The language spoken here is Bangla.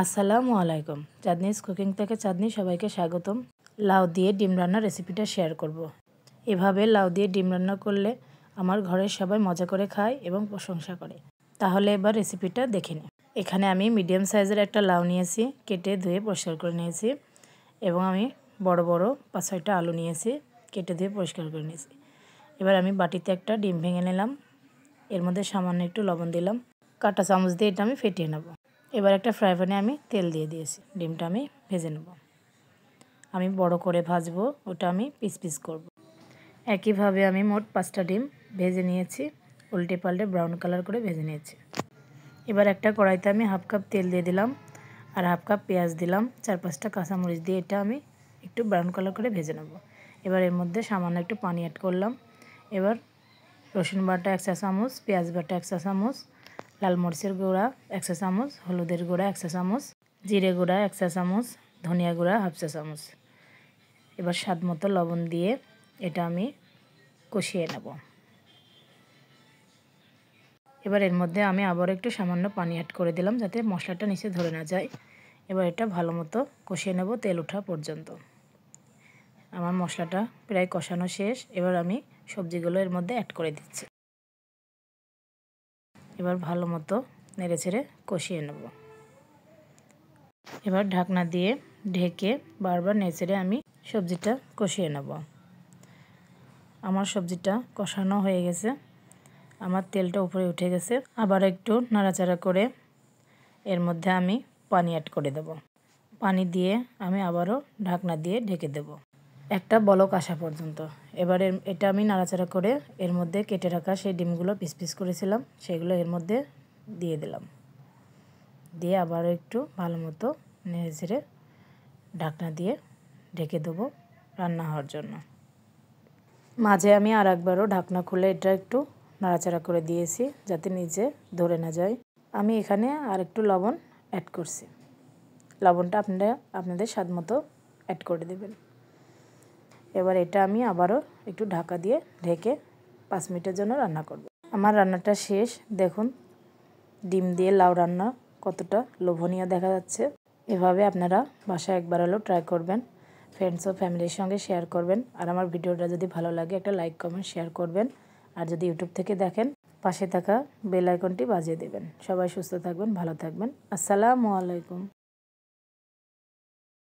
আসসালামু আলাইকুম। চাঁদনিস কুকিং থেকে চাঁদনি সবাইকে স্বাগতম। লাউ দিয়ে ডিম রান্নার রেসিপিটা শেয়ার করব। এভাবে লাউ দিয়ে ডিম রান্না করলে আমার ঘরের সবাই মজা করে খায় এবং প্রশংসা করে। তাহলে এবার রেসিপিটা দেখে নিই। এখানে আমি মিডিয়াম সাইজের একটা লাউ নিয়েছি, কেটে ধুয়ে পরিষ্কার করে নিয়েছি। এবং আমি বড় বড় 5-6টা আলু নিয়েছি, কেটে ধুয়ে পরিষ্কার করে নিয়েছি। এবার আমি বাটিতে একটা ডিম ভেঙে নিলাম, এর মধ্যে সামান্য একটু লবণ দিলাম, কাঁটা চামচ দিয়ে এটা আমি ফেটিয়ে নেব। এবার একটা ফ্রাই প্যানে আমি তেল দিয়ে দিয়েছি, ডিমটা আমি ভেজে নেব। আমি বড় করে ভাজবো, ওটা আমি পিস পিস করব। একইভাবে আমি মোট 5টা ডিম ভেজে নিয়েছি, উল্টে পাল্টে ব্রাউন কালার করে ভেজে নিয়েছি। এবার একটা কড়াইতে আমি 1/2 কাপ তেল দিয়ে দিলাম আর 1/2 কাপ পেঁয়াজ দিলাম, 4-5টা কাঁচামরিচ দিয়ে এটা আমি একটু ব্রাউন কালার করে ভেজে নেব। এবার এর মধ্যে সামান্য একটু পানি অ্যাড করলাম। এবার রসুন বাটা 1 চা চামচ, পেঁয়াজ বাটা 1 চা চামচ, লাল মরিচের গুঁড়া 1 চা চামচ, হলুদের গুঁড়া 1 চা চামচ, জিরে গুঁড়া 1 চা চামচ, ধনিয়া গুঁড়া 1/2 চা চামচ। এবার স্বাদ মতো লবণ দিয়ে এটা আমি কষিয়ে নেব। এবার এর মধ্যে আমি আবার একটু সামান্য পানি অ্যাড করে দিলাম যাতে মশলাটা নিচে ধরে না যায়। এবার এটা ভালো মতো কষিয়ে নেব তেল ওঠা পর্যন্ত। আমার মশলাটা প্রায় কষানো শেষ। এবার আমি সবজিগুলো এর মধ্যে অ্যাড করে দিচ্ছি। এবার ভালো মতো নেড়েচেড়ে কষিয়ে নেব। এবার ঢাকনা দিয়ে ঢেকে বারবার নেড়েচেড়ে আমি সবজিটা কষিয়ে নেব। আমার সবজিটা কষানো হয়ে গেছে, আমার তেলটা উপরে উঠে গেছে। আবার একটু নাড়াচাড়া করে এর মধ্যে আমি পানি অ্যাড করে দেব। পানি দিয়ে আমি আবারও ঢাকনা দিয়ে ঢেকে দেব একটা বলক আসা পর্যন্ত। এবার এটা আমি নাড়াচাড়া করে এর মধ্যে কেটে রাখা সেই ডিমগুলো পিস পিস করেছিলাম সেগুলো এর মধ্যে দিয়ে দিলাম। দিয়ে আবারও একটু ভালো মতো নেড়েচেড়ে ঢাকনা দিয়ে ঢেকে দেবো রান্না হওয়ার জন্য। মাঝে আমি আর একবারও ঢাকনা খুলে এটা একটু নাড়াচাড়া করে দিয়েছি যাতে নিচে ধরে না যায়। আমি এখানে আর একটু লবণ অ্যাড করছি, লবণটা আপনারা আপনাদের স্বাদ মতো অ্যাড করে দেবেন। এবার এটা আমি আবারও একটু ঢাকা দিয়ে ঢেকে 5 মিনিটের জন্য রান্না করব। আমার রান্নাটা শেষ। দেখুন ডিম দিয়ে লাউ রান্না কতটা লোভনীয় দেখা যাচ্ছে। এভাবে আপনারা বাসায় একবার হলেও ট্রাই করবেন, ফ্রেন্ডস ও ফ্যামিলির সঙ্গে শেয়ার করবেন। আর আমার ভিডিওটা যদি ভালো লাগে একটা লাইক কমেন্ট শেয়ার করবেন। আর যদি ইউটিউব থেকে দেখেন পাশে থাকা বেল আইকনটি বাজিয়ে দেবেন। সবাই সুস্থ থাকবেন, ভালো থাকবেন। আসসালামু আলাইকুম।